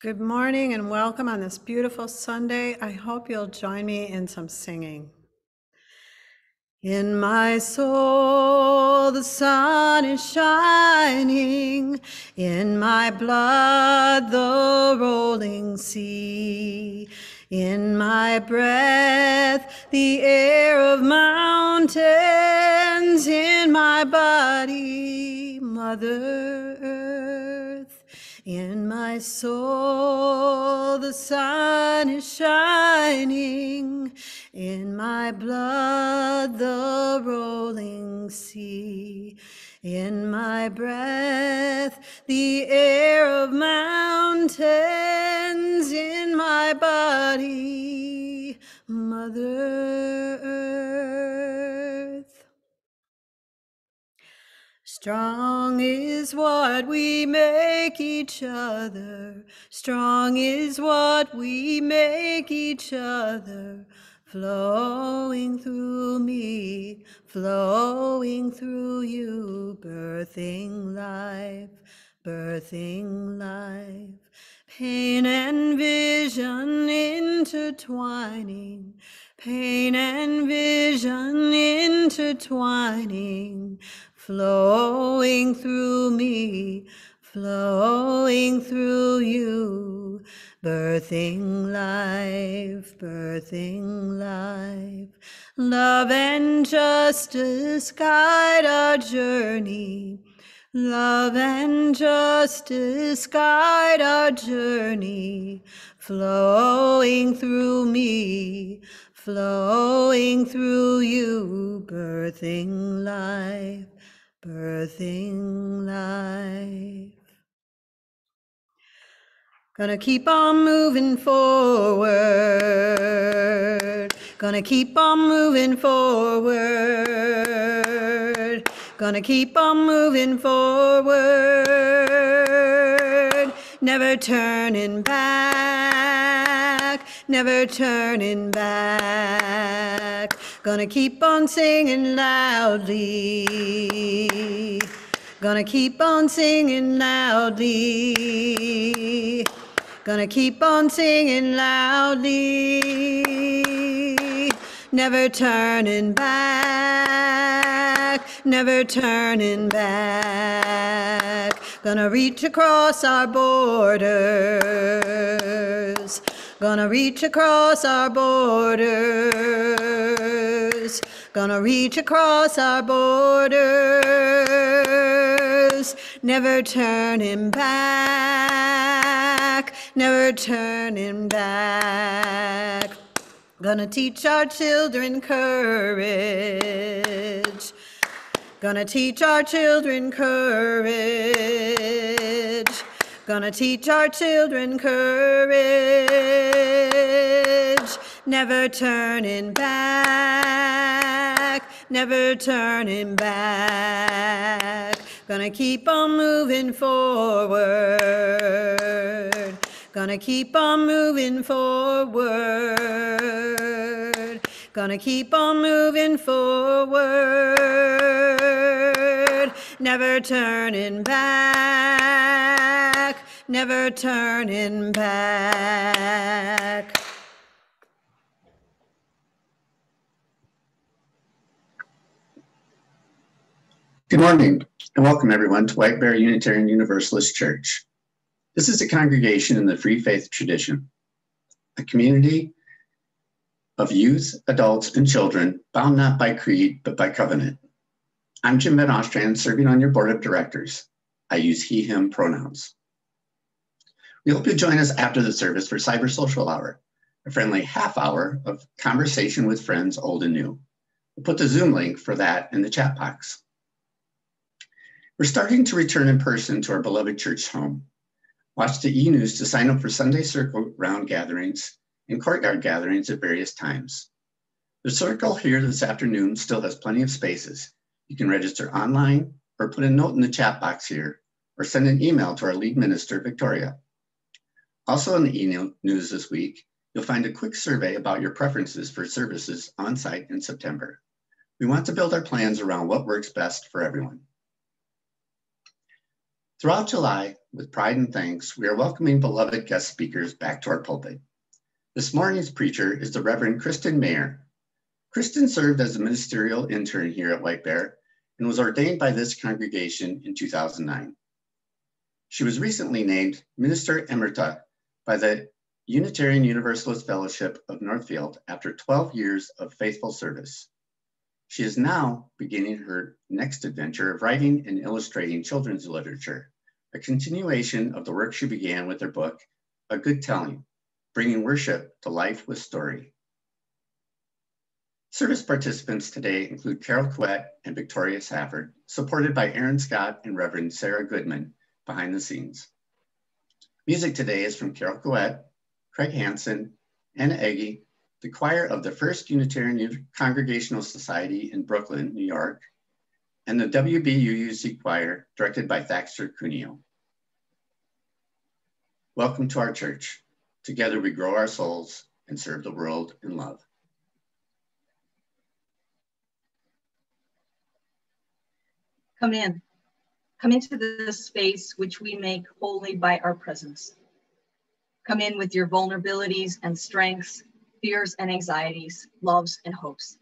Good morning and welcome on this beautiful Sunday. I hope you'll join me in some singing. In my soul, the sun is shining. In my blood, the rolling sea. In my breath, the air of mountains. In my body, Mother Earth. In my soul, the sun is shining. In my blood, the rolling sea. In my breath, the air of mountains. In my body, Mother Earth. Strong is what we make each other. Strong is what we make each other. Flowing through me, flowing through you, birthing life, birthing life. Pain and vision intertwining, pain and vision intertwining, flowing through me, flowing through you, birthing life, birthing life. Love and justice guide our journey. Love and justice guide our journey, flowing through me, flowing through you, birthing life, birthing life. Gonna keep on moving forward, gonna keep on moving forward, gonna keep on moving forward, never turning back, never turning back. Gonna keep on singing loudly, gonna keep on singing loudly, gonna keep on singing loudly, never turning back, never turning back. Gonna reach across our borders, gonna reach across our borders, gonna reach across our borders, never turning back, never turning back. Gonna teach our children courage, gonna teach our children courage, gonna teach our children courage, never turning back, never turning back. Gonna keep on moving forward, gonna keep on moving forward, gonna keep on moving forward, never turning back, never turning back. Good morning and welcome everyone to White Bear Unitarian Universalist Church. This is a congregation in the Free Faith tradition, a community of youth, adults, and children bound not by creed but by covenant. I'm Jim Van Ostrand, serving on your board of directors. I use he, him pronouns. We hope you'll join us after the service for Cyber Social Hour, a friendly half hour of conversation with friends old and new. We'll put the Zoom link for that in the chat box. We're starting to return in person to our beloved church home. Watch the e-news to sign up for Sunday Circle Round gatherings and courtyard gatherings at various times. The circle here this afternoon still has plenty of spaces. You can register online or put a note in the chat box here or send an email to our lead minister, Victoria. Also in the e-news this week, you'll find a quick survey about your preferences for services on site in September. We want to build our plans around what works best for everyone. Throughout July, with pride and thanks, we are welcoming beloved guest speakers back to our pulpit. This morning's preacher is the Reverend Kristen Mayer. Kristen served as a ministerial intern here at White Bear and was ordained by this congregation in 2009. She was recently named Minister Emerita by the Unitarian Universalist Fellowship of Northfield after 12 years of faithful service. She is now beginning her next adventure of writing and illustrating children's literature, a continuation of the work she began with her book, A Good Telling, bringing worship to life with story. Service participants today include Carol Couette and Victoria Safford, supported by Aaron Scott and Reverend Sarah Goodman behind the scenes. Music today is from Carol Couette, Craig Hansen, Anna Eggy, the choir of the First Unitarian Congregational Society in Brooklyn, New York, and the WBUUC choir directed by Thaxter Cuneo. Welcome to our church. Together we grow our souls and serve the world in love. Come in. Come into this space which we make holy by our presence. Come in with your vulnerabilities and strengths, fears and anxieties, loves and hopes.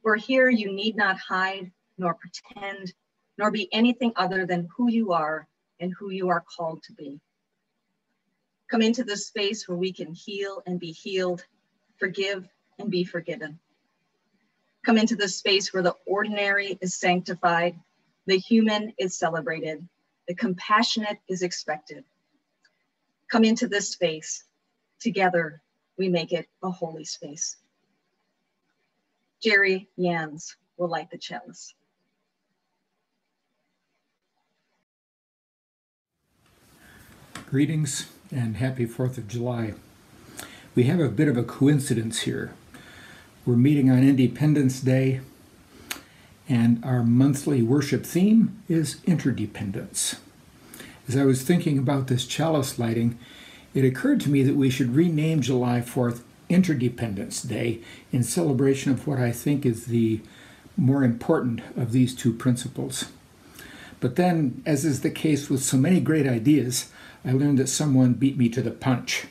For here you need not hide, nor pretend, nor be anything other than who you are and who you are called to be. Come into this space where we can heal and be healed, forgive and be forgiven. Come into this space where the ordinary is sanctified, the human is celebrated, the compassionate is expected. Come into this space. Together, we make it a holy space. Jerry Yans will light the chalice. Greetings and happy 4th of July. We have a bit of a coincidence here. We're meeting on Independence Day, and our monthly worship theme is interdependence. As I was thinking about this chalice lighting, it occurred to me that we should rename July 4th Interdependence Day in celebration of what I think is the more important of these two principles. But then, as is the case with so many great ideas, I learned that someone beat me to the punch.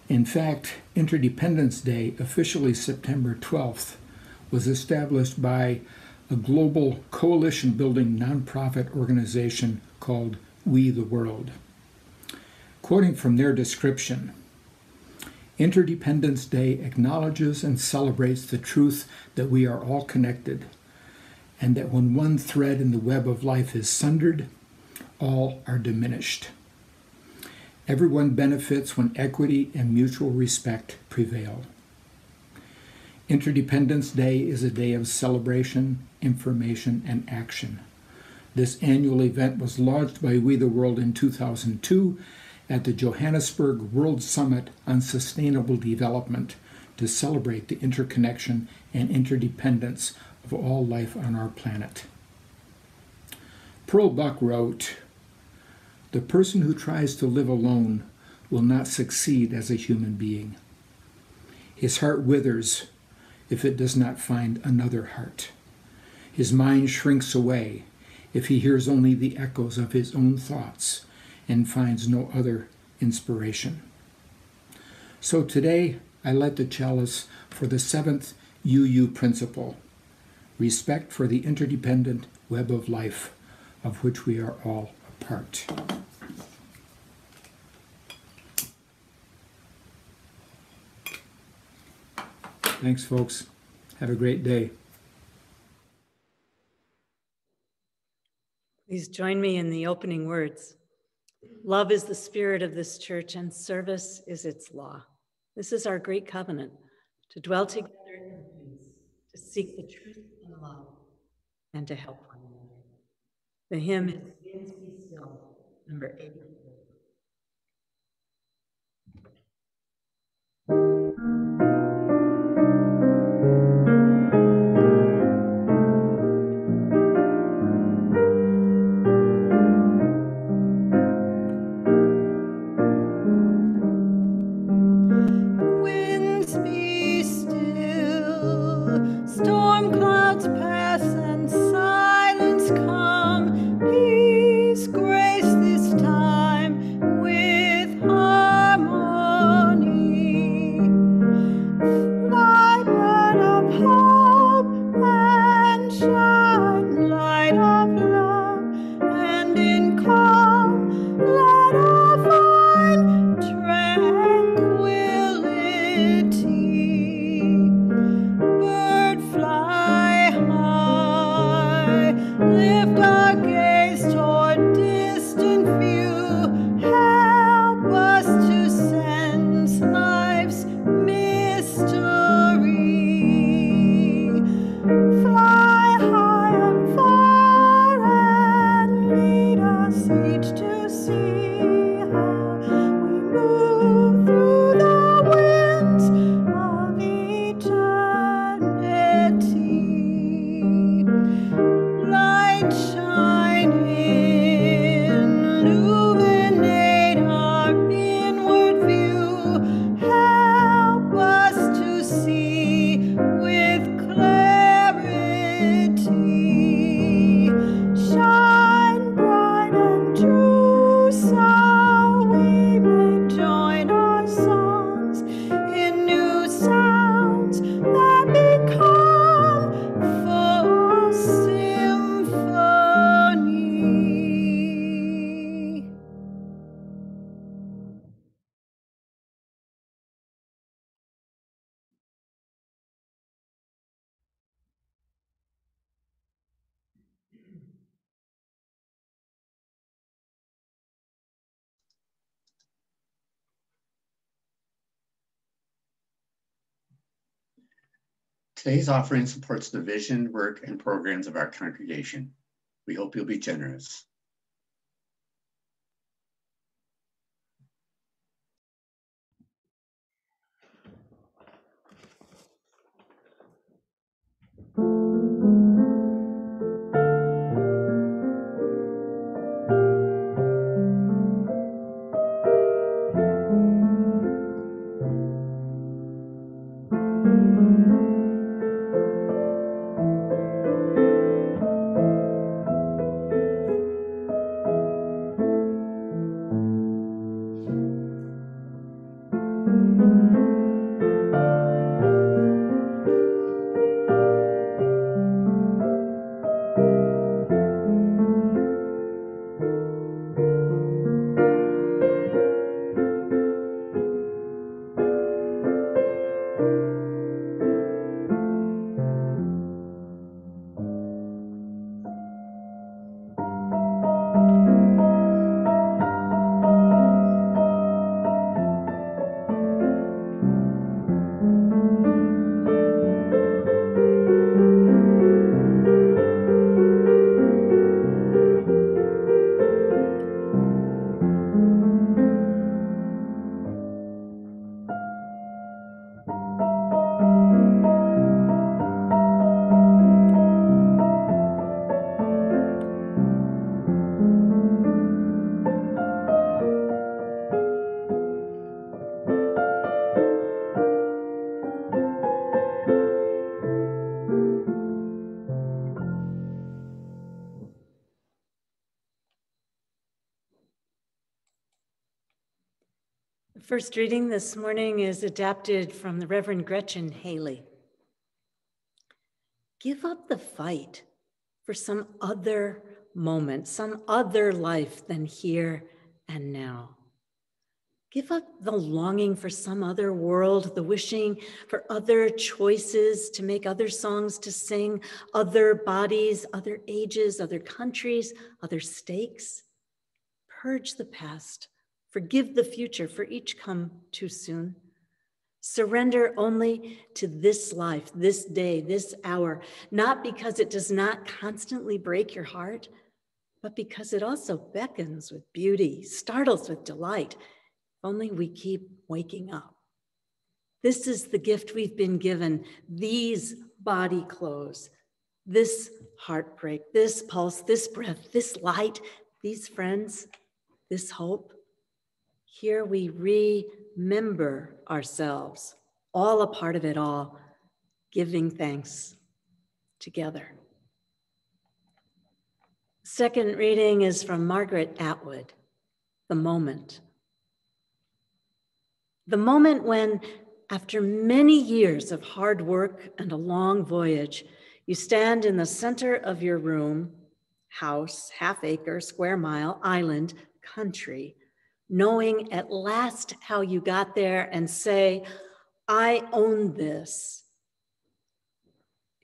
In fact, Interdependence Day, officially September 12th, was established by a global coalition-building nonprofit organization called We the World. Quoting from their description, Interdependence Day acknowledges and celebrates the truth that we are all connected, and that when one thread in the web of life is sundered, all are diminished. Everyone benefits when equity and mutual respect prevail. Interdependence Day is a day of celebration, information, and action. This annual event was launched by We the World in 2002 at the Johannesburg World Summit on Sustainable Development to celebrate the interconnection and interdependence of all life on our planet. Pearl Buck wrote, "The person who tries to live alone will not succeed as a human being. His heart withers if it does not find another heart. His mind shrinks away if he hears only the echoes of his own thoughts and finds no other inspiration." So today, I light the chalice for the 7th UU principle, respect for the interdependent web of life, of which we are all a part. Thanks, folks. Have a great day. Please join me in the opening words. Love is the spirit of this church, and service is its law. This is our great covenant, to dwell together in peace, to seek the truth in love, and to help one another. The hymn is Winds Be Still, number 8. Winds be still, storm clouds pass and silence come, peace great move through the winds of eternity. Light shine in, illuminate our inward view. Help us to see with clarity. Shine bright and true, so we may join our songs in new sounds that become full symphony. Today's offering supports the vision, work, and programs of our congregation. We hope you'll be generous. The first reading this morning is adapted from the Reverend Gretchen Haley. Give up the fight for some other moment, some other life than here and now. Give up the longing for some other world, the wishing for other choices to make other songs to sing, other bodies, other ages, other countries, other stakes. Purge the past, forgive the future, for each come too soon. Surrender only to this life, this day, this hour, not because it does not constantly break your heart, but because it also beckons with beauty, startles with delight. Only we keep waking up. This is the gift we've been given, these body clothes, this heartbreak, this pulse, this breath, this light, these friends, this hope. Here we remember ourselves, all a part of it all, giving thanks together. Second reading is from Margaret Atwood, The Moment. The moment when, after many years of hard work and a long voyage, you stand in the center of your room, house, half acre, square mile, island, country, knowing at last how you got there and say, I own this,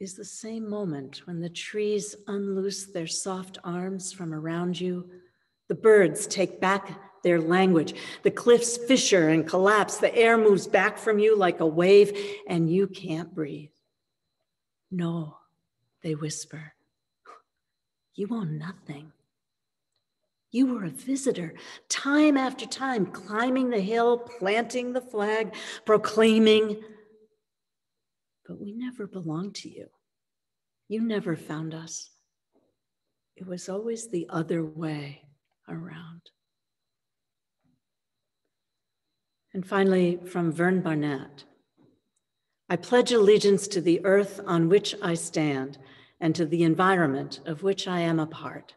is the same moment when the trees unloose their soft arms from around you, the birds take back their language, the cliffs fissure and collapse, the air moves back from you like a wave, and you can't breathe. No, they whisper, you own nothing. You were a visitor, time after time, climbing the hill, planting the flag, proclaiming. But we never belonged to you. You never found us. It was always the other way around. And finally, from Vern Barnett, I pledge allegiance to the earth on which I stand and to the environment of which I am a part.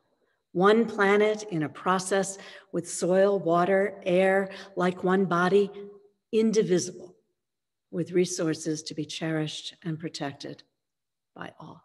One planet in a process with soil, water, air, like one body, indivisible, with resources to be cherished and protected by all.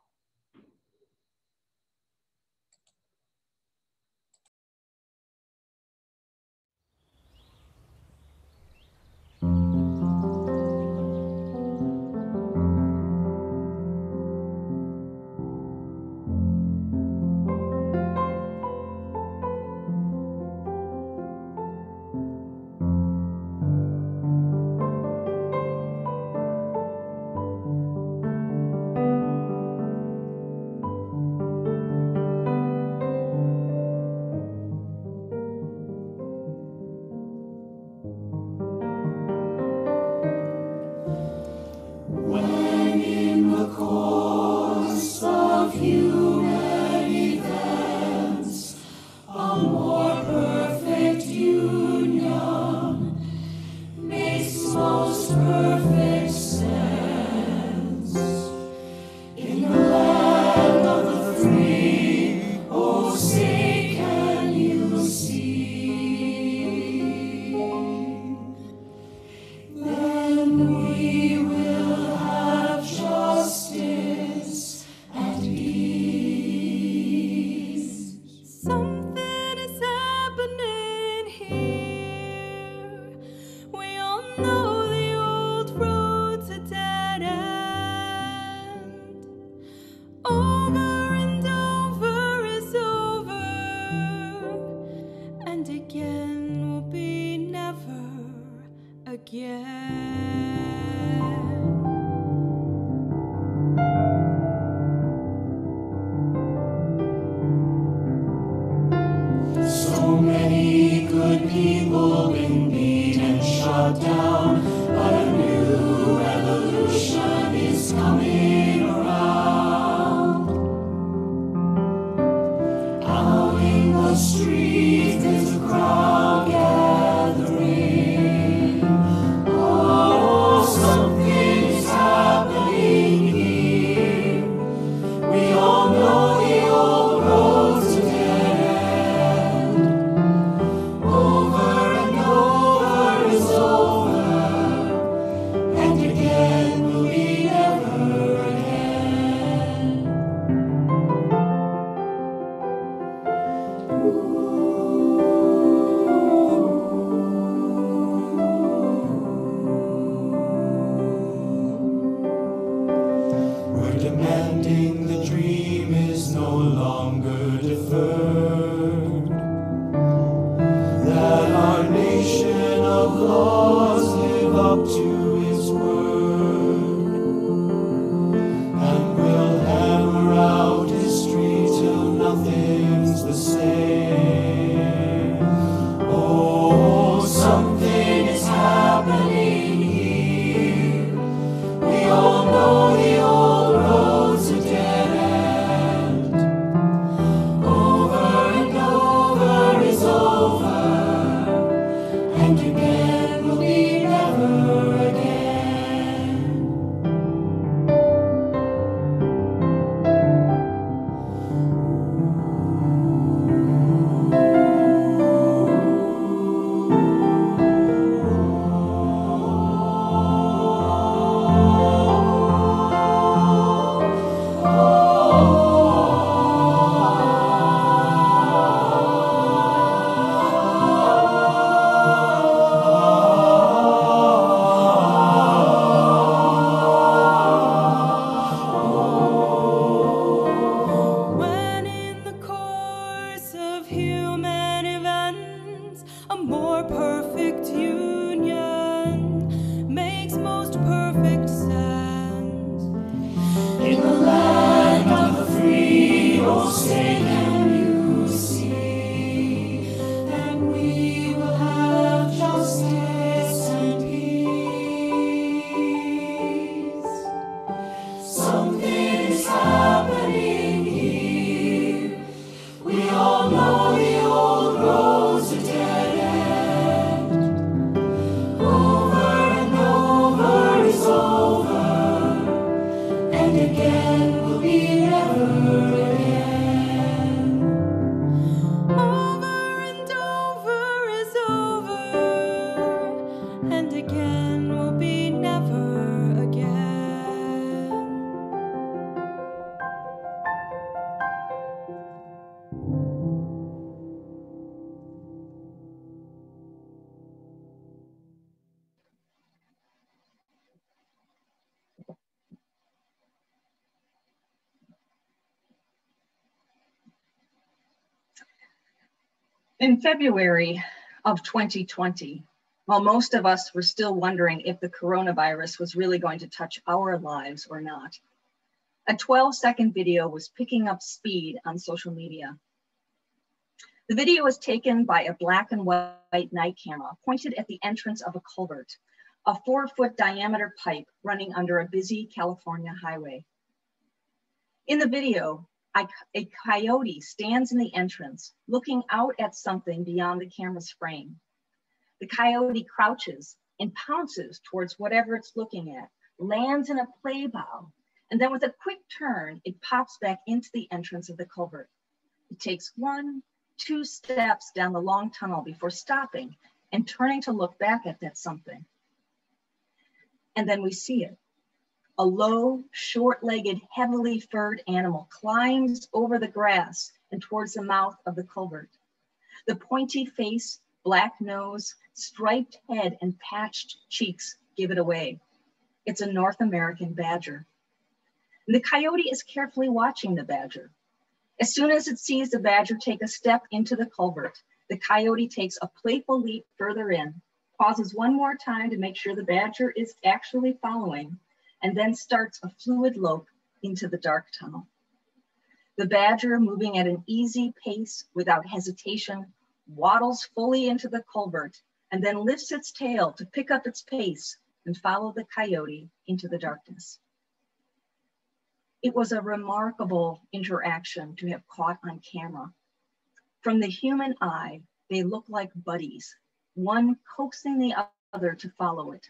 So many good people been beat and shut down, but a new revolution is coming around. Out in the streets there's a crowd gathering. Oh, something is happening here. We all know the old road's a dead end. Over and over is over. and again will be never again. In February of 2020, while most of us were still wondering if the coronavirus was really going to touch our lives or not, a 12-second video was picking up speed on social media. The video was taken by a black and white night camera pointed at the entrance of a culvert, a 4-foot diameter pipe running under a busy California highway. In the video, a coyote stands in the entrance, looking out at something beyond the camera's frame. The coyote crouches and pounces towards whatever it's looking at, lands in a play bow, and then with a quick turn, it pops back into the entrance of the culvert. It takes 1, 2 steps down the long tunnel before stopping and turning to look back at that something. And then we see it. A low, short-legged, heavily furred animal climbs over the grass and towards the mouth of the culvert. The pointy face, black nose, striped head, and patched cheeks give it away. It's a North American badger. And the coyote is carefully watching the badger. As soon as it sees the badger take a step into the culvert, the coyote takes a playful leap further in, pauses one more time to make sure the badger is actually following, and then starts a fluid lope into the dark tunnel. The badger, moving at an easy pace without hesitation, waddles fully into the culvert and then lifts its tail to pick up its pace and follow the coyote into the darkness. It was a remarkable interaction to have caught on camera. From the human eye, they look like buddies, one coaxing the other to follow it.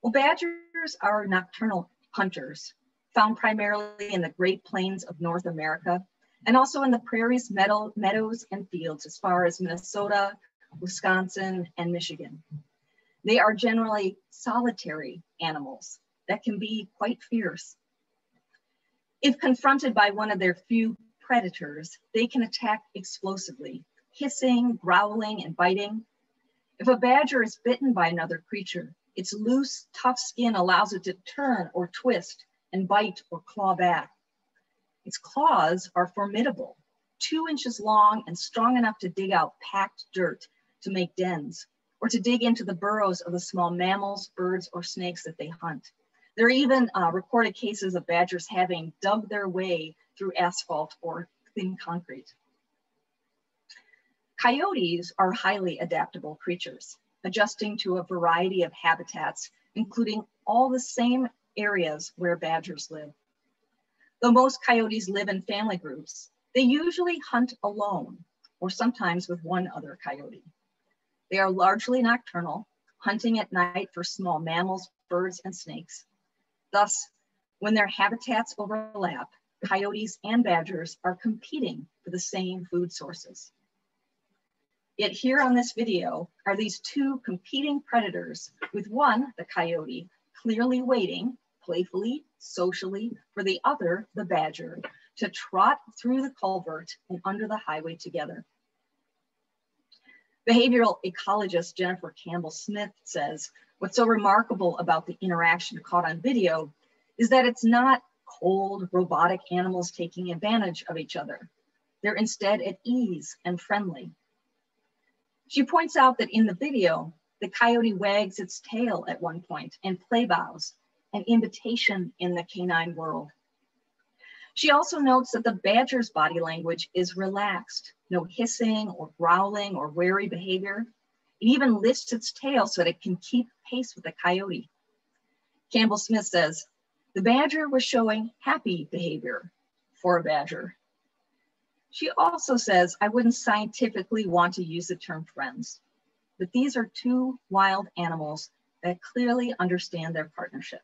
Well, badgers are nocturnal hunters, found primarily in the Great Plains of North America, and also in the prairies, meadows, and fields as far as Minnesota, Wisconsin, and Michigan. They are generally solitary animals that can be quite fierce. If confronted by one of their few predators, they can attack explosively, hissing, growling, and biting. If a badger is bitten by another creature, its loose, tough skin allows it to turn or twist and bite or claw back. Its claws are formidable, 2 inches long and strong enough to dig out packed dirt to make dens, or to dig into the burrows of the small mammals, birds, or snakes that they hunt. There are even recorded cases of badgers having dug their way through asphalt or thin concrete. Coyotes are highly adaptable creatures, adjusting to a variety of habitats, including all the same areas where badgers live. Though most coyotes live in family groups, they usually hunt alone or sometimes with one other coyote. They are largely nocturnal, hunting at night for small mammals, birds, and snakes. Thus, when their habitats overlap, coyotes and badgers are competing for the same food sources. Yet here on this video are these 2 competing predators, with one, the coyote, clearly waiting, playfully, socially, for the other, the badger, to trot through the culvert and under the highway together. Behavioral ecologist Jennifer Campbell Smith says, what's so remarkable about the interaction caught on video is that it's not cold, robotic animals taking advantage of each other. They're instead at ease and friendly. She points out that in the video, the coyote wags its tail at one point and play bows, an invitation in the canine world. She also notes that the badger's body language is relaxed, no hissing or growling or wary behavior. It even lifts its tail so that it can keep pace with the coyote. Campbell Smith says, the badger was showing happy behavior for a badger. She also says, I wouldn't scientifically want to use the term friends, but these are 2 wild animals that clearly understand their partnership.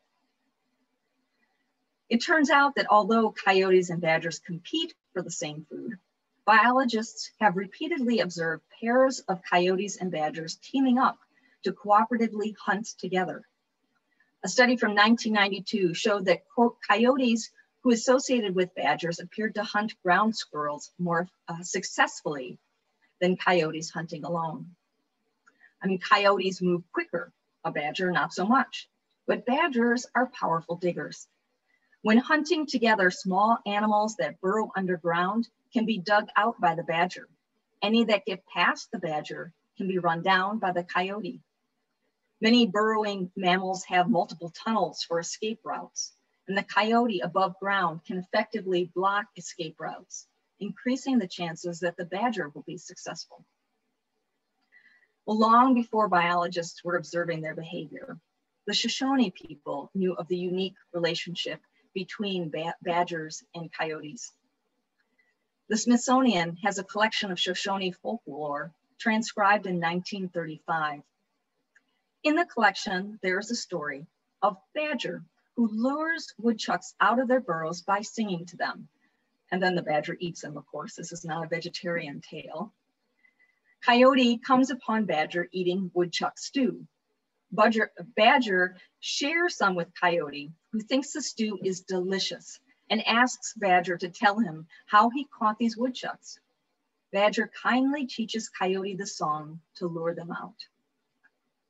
It turns out that although coyotes and badgers compete for the same food, biologists have repeatedly observed pairs of coyotes and badgers teaming up to cooperatively hunt together. A study from 1992 showed that, quote, coyotes who associated with badgers appeared to hunt ground squirrels more successfully than coyotes hunting alone. I mean, coyotes move quicker, a badger not so much, but badgers are powerful diggers. When hunting together, small animals that burrow underground can be dug out by the badger. Any that get past the badger can be run down by the coyote. Many burrowing mammals have multiple tunnels for escape routes, and the coyote above ground can effectively block escape routes, increasing the chances that the badger will be successful. Well, long before biologists were observing their behavior, the Shoshone people knew of the unique relationship between badgers and coyotes. The Smithsonian has a collection of Shoshone folklore transcribed in 1935. In the collection, there is a story of Badger who lures woodchucks out of their burrows by singing to them. And then the badger eats them, of course. This is not a vegetarian tale. Coyote comes upon Badger eating woodchuck stew. Badger shares some with Coyote, who thinks the stew is delicious and asks Badger to tell him how he caught these woodchucks. Badger kindly teaches Coyote the song to lure them out.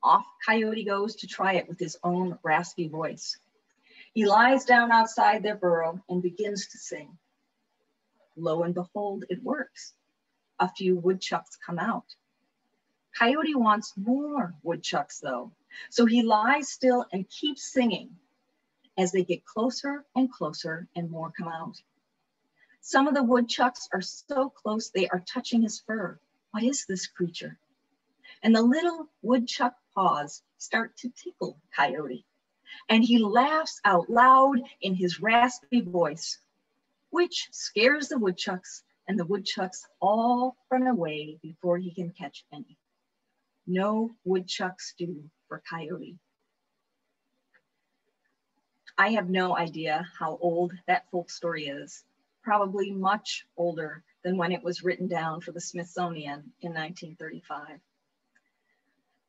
Off Coyote goes to try it with his own raspy voice. He lies down outside their burrow and begins to sing. Lo and behold, it works. A few woodchucks come out. Coyote wants more woodchucks though, so he lies still and keeps singing. As they get closer and closer and more come out. Some of the woodchucks are so close they are touching his fur. What is this creature? And the little woodchuck paws start to tickle Coyote. And he laughs out loud in his raspy voice, which scares the woodchucks, and the woodchucks all run away before he can catch any. No woodchuck stew for Coyote. I have no idea how old that folk story is, probably much older than when it was written down for the Smithsonian in 1935.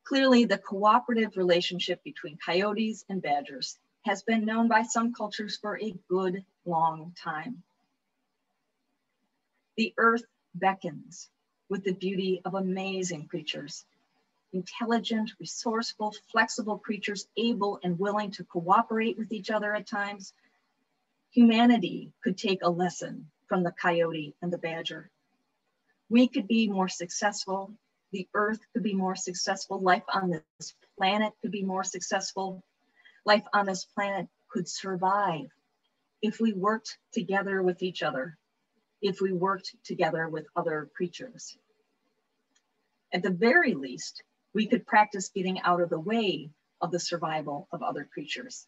Clearly, the cooperative relationship between coyotes and badgers has been known by some cultures for a good long time. The earth beckons with the beauty of amazing creatures. Intelligent, resourceful, flexible creatures able and willing to cooperate with each other at times. Humanity could take a lesson from the coyote and the badger. We could be more successful. The earth could be more successful. Life on this planet could be more successful. Life on this planet could survive if we worked together with each other, if we worked together with other creatures. At the very least, we could practice getting out of the way of the survival of other creatures.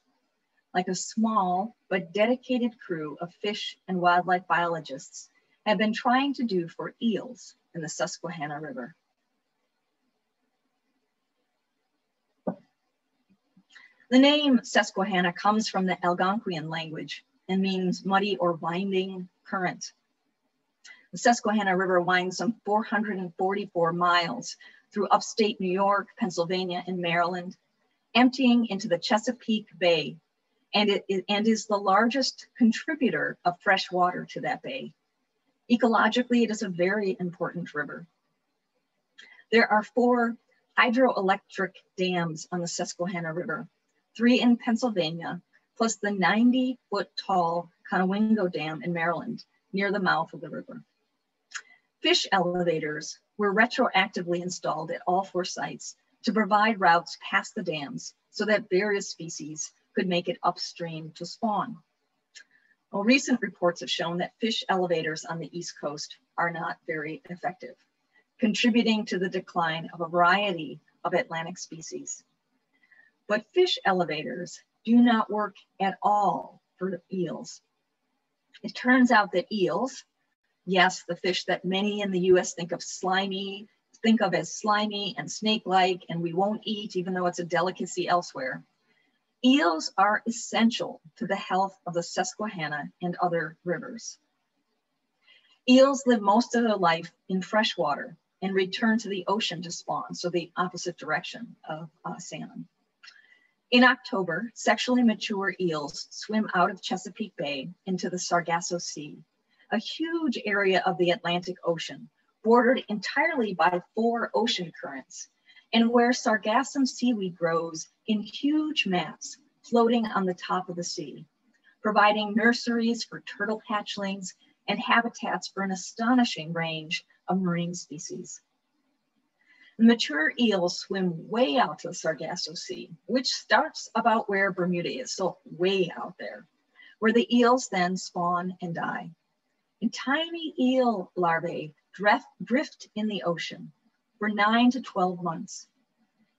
Like a small but dedicated crew of fish and wildlife biologists have been trying to do for eels in the Susquehanna River. The name Susquehanna comes from the Algonquian language and means muddy or winding current. The Susquehanna River winds some 444 miles through upstate New York, Pennsylvania, and Maryland, emptying into the Chesapeake Bay, and is the largest contributor of fresh water to that bay. Ecologically, it is a very important river. There are 4 hydroelectric dams on the Susquehanna River, 3 in Pennsylvania, plus the 90-foot tall Conowingo Dam in Maryland, near the mouth of the river. Fish elevators were retroactively installed at all 4 sites to provide routes past the dams so that various species could make it upstream to spawn. Well, recent reports have shown that fish elevators on the East Coast are not very effective, contributing to the decline of a variety of Atlantic species. But fish elevators do not work at all for eels. It turns out that eels, yes, the fish that many in the US think of as slimy and snake-like, and we won't eat even though it's a delicacy elsewhere. Eels are essential to the health of the Susquehanna and other rivers. Eels live most of their life in freshwater, and return to the ocean to spawn, so the opposite direction of salmon. In October, sexually mature eels swim out of Chesapeake Bay into the Sargasso Sea, a huge area of the Atlantic Ocean, bordered entirely by 4 ocean currents, and where sargassum seaweed grows in huge mats floating on the top of the sea, providing nurseries for turtle hatchlings and habitats for an astonishing range of marine species. Mature eels swim way out to the Sargasso Sea, which starts about where Bermuda is, so way out there, where the eels then spawn and die. And tiny eel larvae drift in the ocean for 9 to 12 months.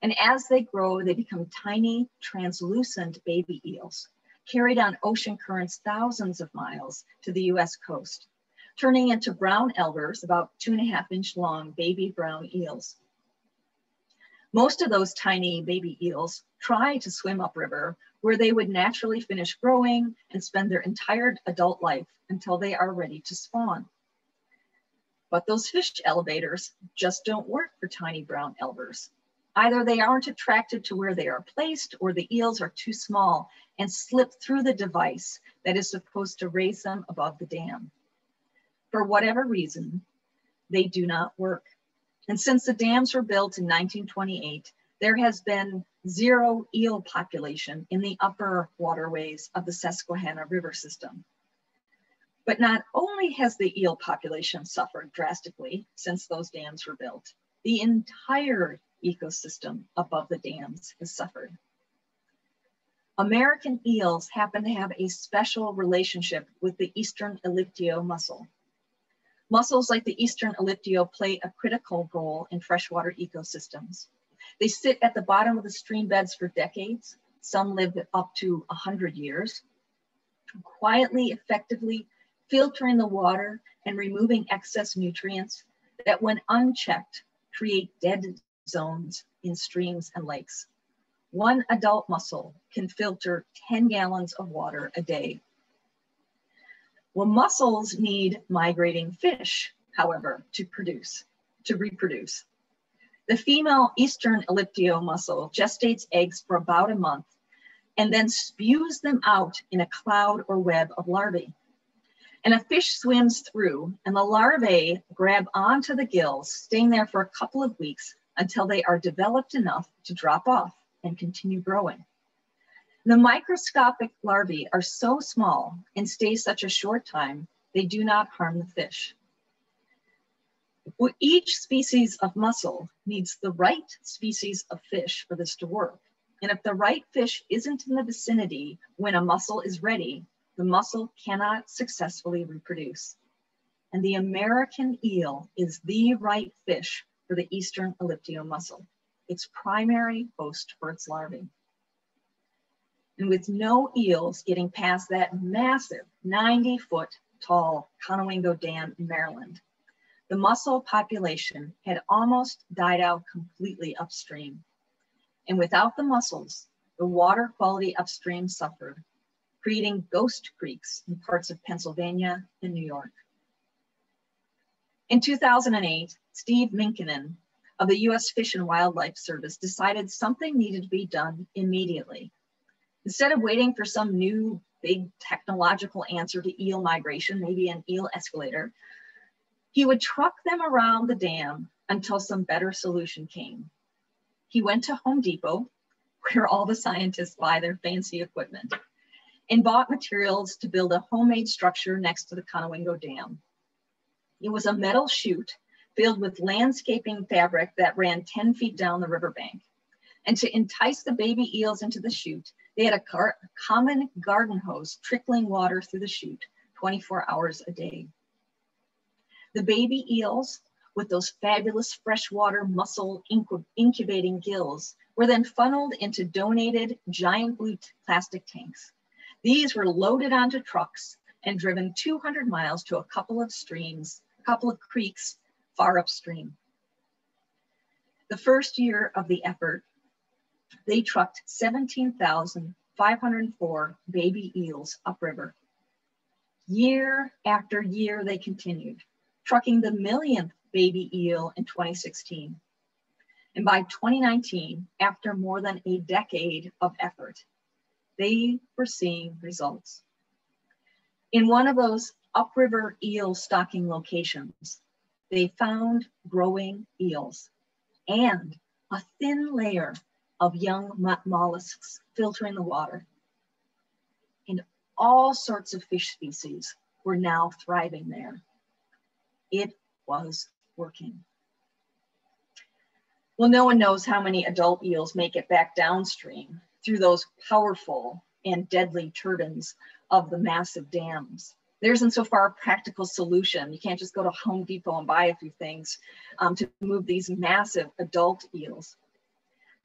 And as they grow, they become tiny, translucent baby eels, carried on ocean currents thousands of miles to the US coast, turning into brown elvers, about 2.5-inch long baby brown eels. Most of those tiny baby eels try to swim upriver, where they would naturally finish growing and spend their entire adult life until they are ready to spawn. But those fish elevators just don't work for tiny brown elvers. Either they aren't attracted to where they are placed, or the eels are too small and slip through the device that is supposed to raise them above the dam. For whatever reason, they do not work. And since the dams were built in 1928, there has been 0 eel population in the upper waterways of the Susquehanna River system. But not only has the eel population suffered drastically since those dams were built, the entire ecosystem above the dams has suffered. American eels happen to have a special relationship with the Eastern Elliptio mussel. Mussels like the Eastern Elliptio play a critical role in freshwater ecosystems. They sit at the bottom of the stream beds for decades. Some live up to 100 years, quietly, effectively filtering the water and removing excess nutrients that, when unchecked, create dead zones in streams and lakes. One adult mussel can filter 10 gallons of water a day. Well, mussels need migrating fish, however, to reproduce. The female Eastern Elliptio mussel gestates eggs for about a month and then spews them out in a cloud or web of larvae. And a fish swims through, and the larvae grab onto the gills, staying there for a couple of weeks until they are developed enough to drop off and continue growing. The microscopic larvae are so small and stay such a short time, they do not harm the fish. Each species of mussel needs the right species of fish for this to work. And if the right fish isn't in the vicinity when a mussel is ready, the mussel cannot successfully reproduce. And the American eel is the right fish for the Eastern Elliptio mussel, its primary host for its larvae. And with no eels getting past that massive 90-foot tall Conowingo Dam in Maryland, the mussel population had almost died out completely upstream. And without the mussels, the water quality upstream suffered, creating ghost creeks in parts of Pennsylvania and New York. In 2008, Steve Minkinen of the US Fish and Wildlife Service decided something needed to be done immediately. Instead of waiting for some new big technological answer to eel migration, maybe an eel escalator, he would truck them around the dam until some better solution came. He went to Home Depot, where all the scientists buy their fancy equipment, and bought materials to build a homemade structure next to the Conowingo Dam. It was a metal chute filled with landscaping fabric that ran 10 feet down the riverbank. And to entice the baby eels into the chute, they had a common garden hose trickling water through the chute 24 hours a day. The baby eels, with those fabulous freshwater mussel incubating gills, were then funneled into donated giant blue plastic tanks. These were loaded onto trucks and driven 200 miles to a couple of creeks far upstream. The first year of the effort, they trucked 17,504 baby eels upriver. Year after year, they continued, trucking the millionth baby eel in 2016. And by 2019, after more than a decade of effort, they were seeing results. In one of those upriver eel stocking locations, they found growing eels and a thin layer of young mollusks filtering the water. And all sorts of fish species were now thriving there. It was working. Well, no one knows how many adult eels make it back downstream through those powerful and deadly turbines of the massive dams. There isn't so far a practical solution. You can't just go to Home Depot and buy a few things to move these massive adult eels.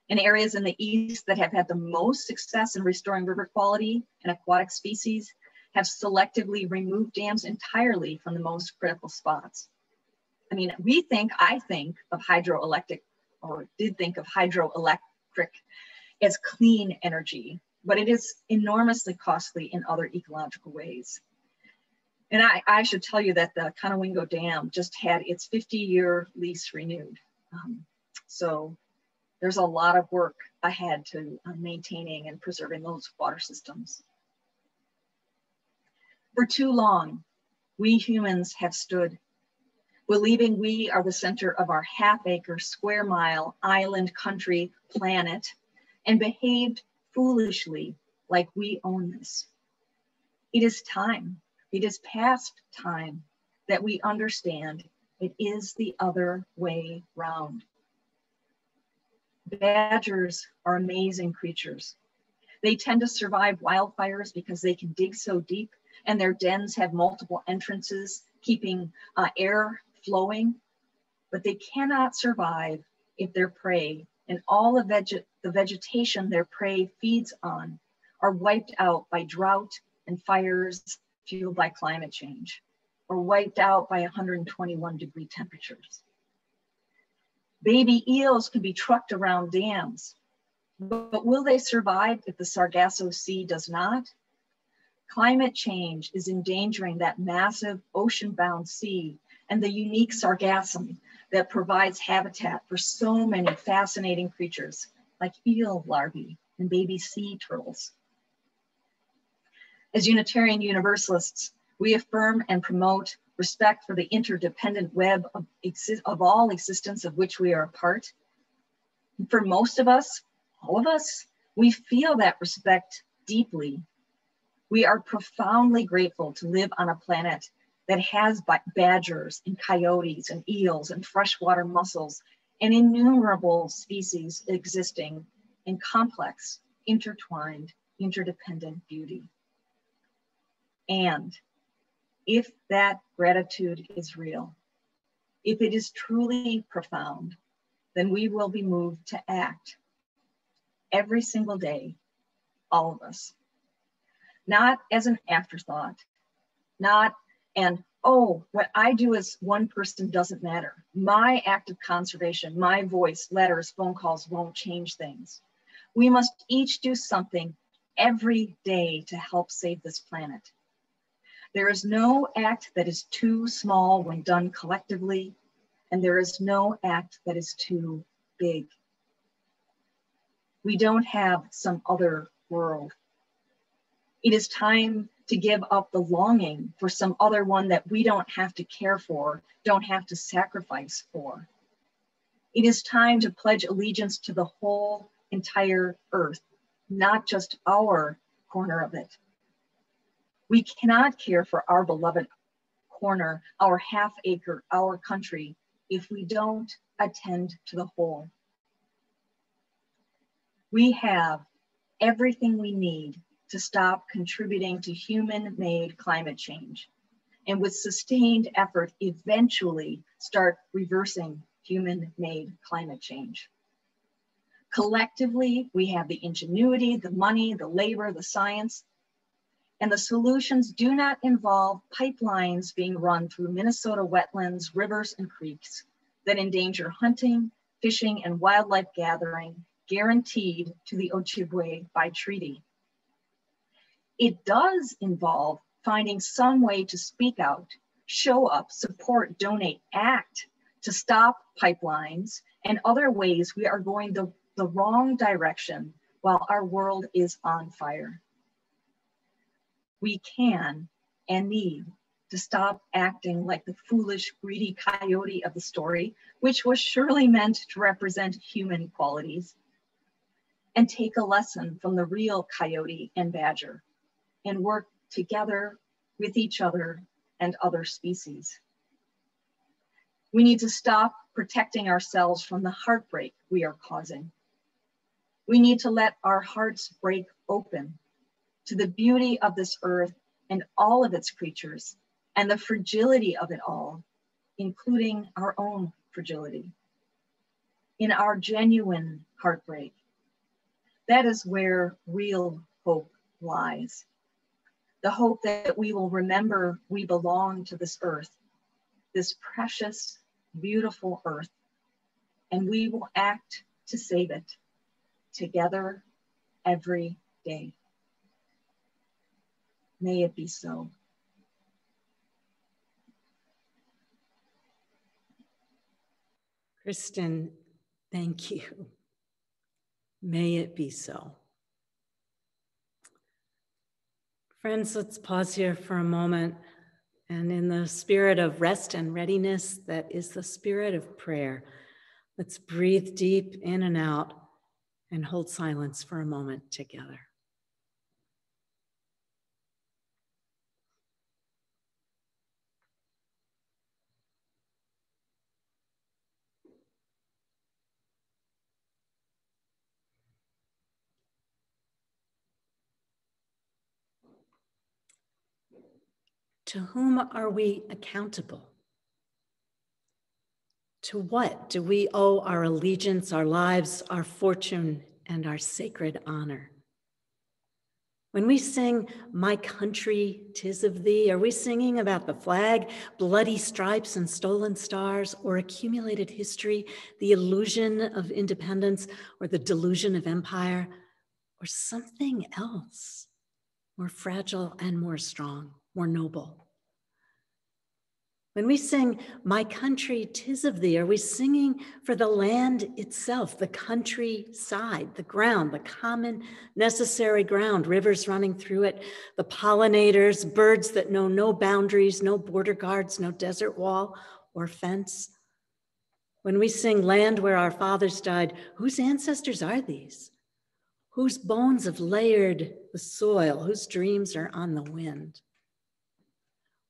In areas in the east that have had the most success in restoring river quality and aquatic species have selectively removed dams entirely from the most critical spots. I mean, I think of hydroelectric, or did think of hydroelectric as clean energy, but it is enormously costly in other ecological ways. And I should tell you that the Conowingo Dam just had its 50-year lease renewed. So there's a lot of work ahead to maintaining and preserving those water systems. For too long, we humans have stood, believing we are the center of our half-acre, square-mile, island country planet, and behaved foolishly like we own this. It is time, it is past time that we understand it is the other way round. Badgers are amazing creatures. They tend to survive wildfires because they can dig so deep and their dens have multiple entrances, keeping air flowing, but they cannot survive if their prey and all the vegetation their prey feeds on are wiped out by drought and fires fueled by climate change, or wiped out by 121-degree temperatures. Baby eels can be trucked around dams, but will they survive if the Sargasso Sea does not? Climate change is endangering that massive ocean-bound sea and the unique sargassum that provides habitat for so many fascinating creatures like eel larvae and baby sea turtles. As Unitarian Universalists, we affirm and promote respect for the interdependent web of all existence of which we are a part. And for most of us, all of us, we feel that respect deeply. We are profoundly grateful to live on a planet that has badgers and coyotes and eels and freshwater mussels and innumerable species existing in complex, intertwined, interdependent beauty. And if that gratitude is real, if it is truly profound, then we will be moved to act every single day, all of us. Not as an afterthought, not an, oh, what I do as one person doesn't matter. My act of conservation, my voice, letters, phone calls won't change things. We must each do something every day to help save this planet. There is no act that is too small when done collectively, and there is no act that is too big. We don't have some other world. It is time to give up the longing for some other one that we don't have to care for, don't have to sacrifice for. It is time to pledge allegiance to the whole entire earth, not just our corner of it. We cannot care for our beloved corner, our half acre, our country, if we don't attend to the whole. We have everything we need to stop contributing to human-made climate change, and with sustained effort, eventually start reversing human-made climate change. Collectively, we have the ingenuity, the money, the labor, the science, and the solutions do not involve pipelines being run through Minnesota wetlands, rivers, and creeks that endanger hunting, fishing, and wildlife gathering guaranteed to the Ojibwe by treaty. It does involve finding some way to speak out, show up, support, donate, act to stop pipelines and other ways we are going the wrong direction while our world is on fire. We can and need to stop acting like the foolish, greedy coyote of the story, which was surely meant to represent human qualities, and take a lesson from the real coyote and badger and work together with each other and other species. We need to stop protecting ourselves from the heartbreak we are causing. We need to let our hearts break open to the beauty of this earth and all of its creatures and the fragility of it all, including our own fragility. In our genuine heartbreak, that is where real hope lies. The hope that we will remember we belong to this earth, this precious, beautiful earth, and we will act to save it together every day. May it be so. Kristen, thank you. May it be so. Friends, let's pause here for a moment. And in the spirit of rest and readiness, that is the spirit of prayer, let's breathe deep in and out and hold silence for a moment together. To whom are we accountable? To what do we owe our allegiance, our lives, our fortune, and our sacred honor? When we sing, "My country, 'tis of thee," are we singing about the flag, bloody stripes and stolen stars, or accumulated history, the illusion of independence, or the delusion of empire, or something else more fragile and more strong, more noble? When we sing, "My country, 'tis of thee," are we singing for the land itself, the countryside, the ground, the common necessary ground, rivers running through it, the pollinators, birds that know no boundaries, no border guards, no desert wall or fence? When we sing, "Land where our fathers died," whose ancestors are these? Whose bones have layered the soil, whose dreams are on the wind?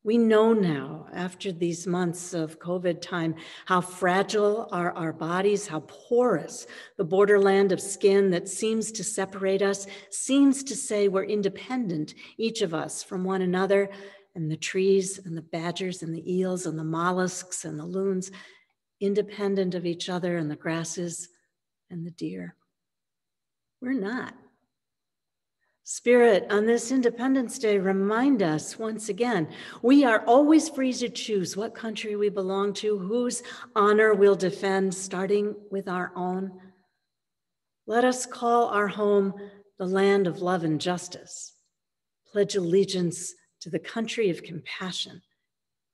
We know now, after these months of COVID time, how fragile are our bodies, how porous the borderland of skin that seems to separate us, seems to say we're independent, each of us, from one another, and the trees and the badgers and the eels and the mollusks and the loons, independent of each other and the grasses and the deer. We're not. Spirit, on this Independence Day, remind us once again, we are always free to choose what country we belong to, whose honor we'll defend, starting with our own. Let us call our home the land of love and justice. Pledge allegiance to the country of compassion,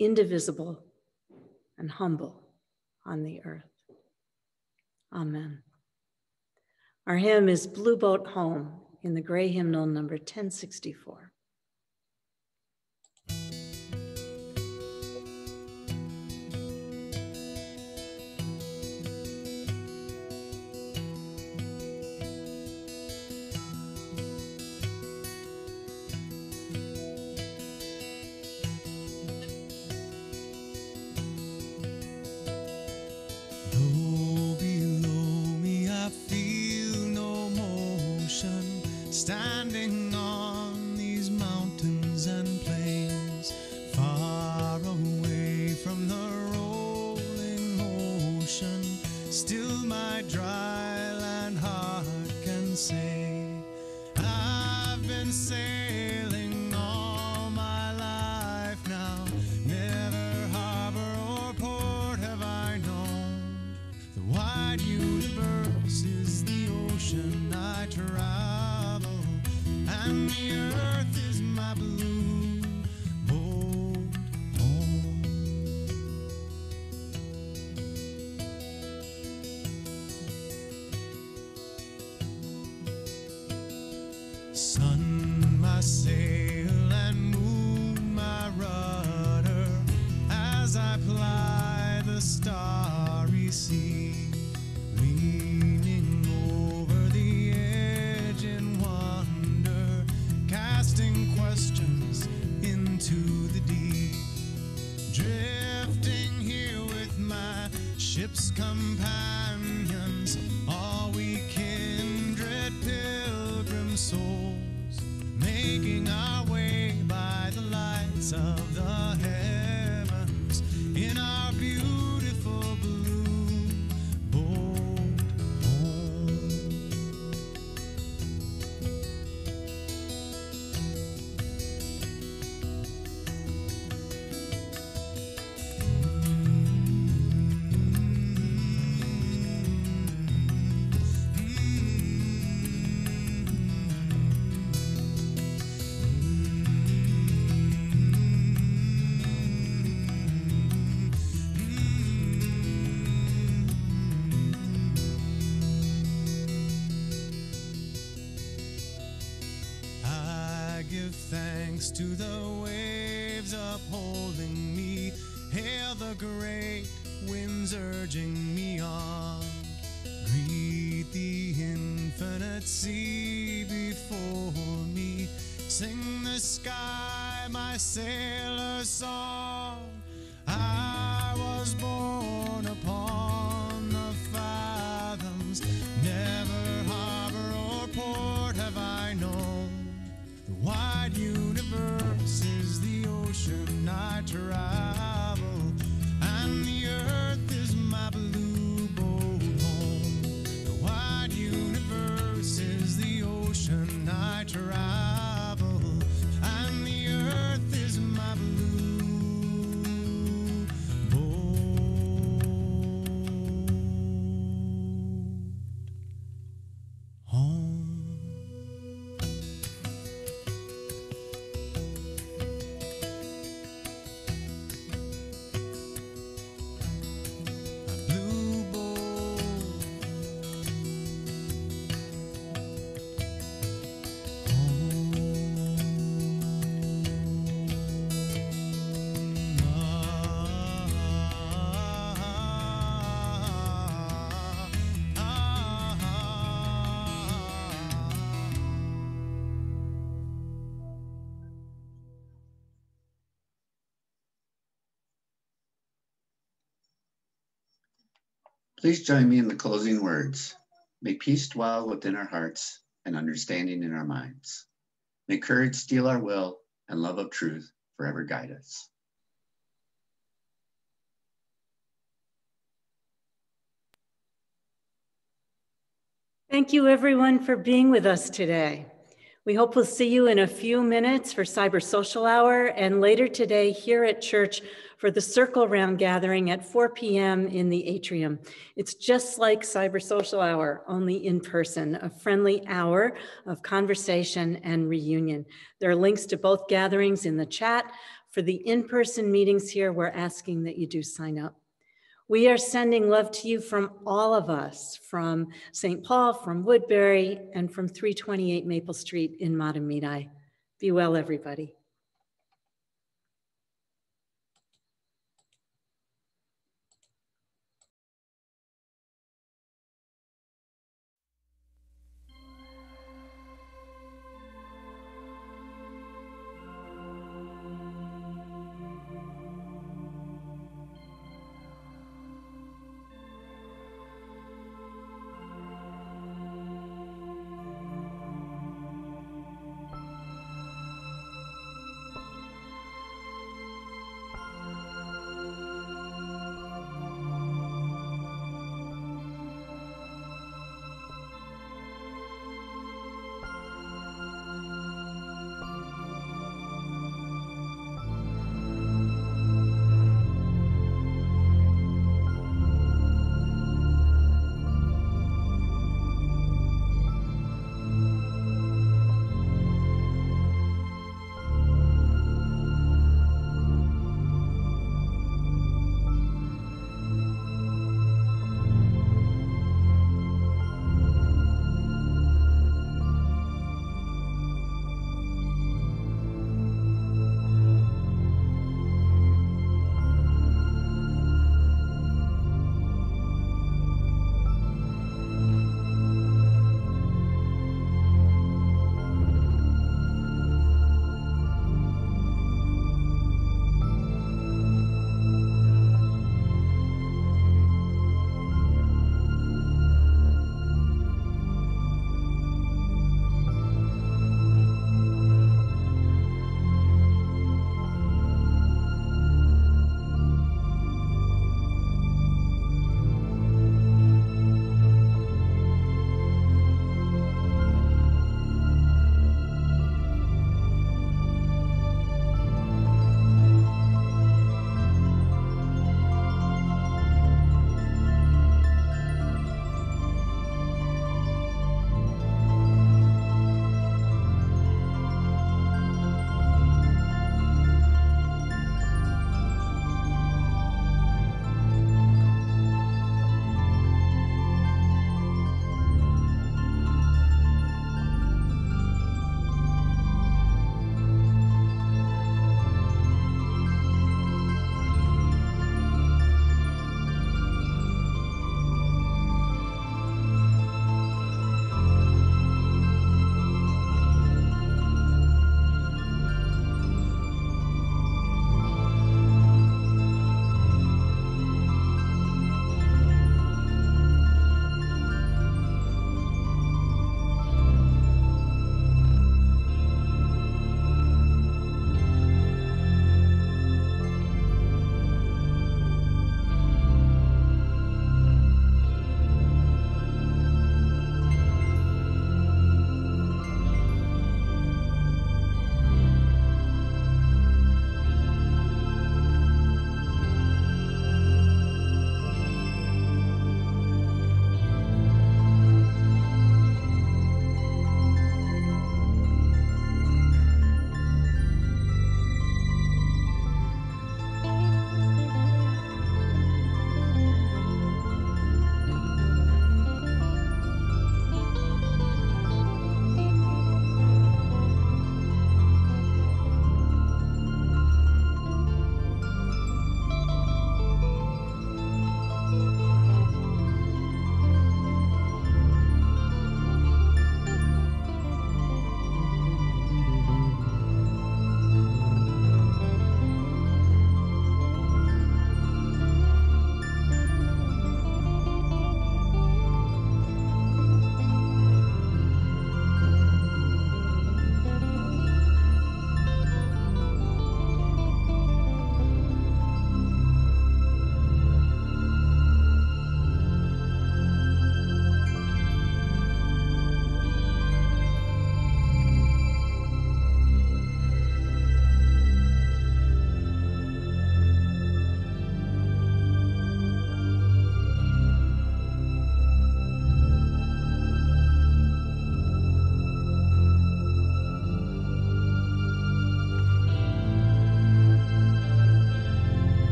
indivisible and humble on the earth. Amen. Our hymn is Blue Boat Home, in the gray hymnal number 1064. Standing on these mountains and plains, far away from the rolling ocean, still my dry land heart can say, I've been sailing all my life now, never harbor or port have I known. The wide universe is the ocean I travel, and the earth is my blue boat home. making our way by the lights of the heavens in our beautiful blue boat home. I give thanks to the waves upholding me. Hail the great winds urging me on. Greet the infinite sea before me. Sing the sky my sailor's song. I was born upon the fathoms. Never harbor or port have I known. The wide universe is the ocean I travel, and the earth is my blue boat home. The wide universe is the ocean I travel, and the earth is my blue boat home. Blue boat, Please join me in the closing words. May peace dwell within our hearts and understanding in our minds. May courage steel our will and love of truth forever guide us. Thank you, everyone, for being with us today. We hope we'll see you in a few minutes for Cyber Social Hour and later today here at church for the Circle Round gathering at 4 p.m. in the atrium. It's just like Cyber Social Hour, only in person, a friendly hour of conversation and reunion. There are links to both gatherings in the chat. For the in-person meetings here, we're asking that you do sign up. We are sending love to you from all of us, from St. Paul, from Woodbury, and from 328 Maple Street in Mahtomedi. Be well, everybody.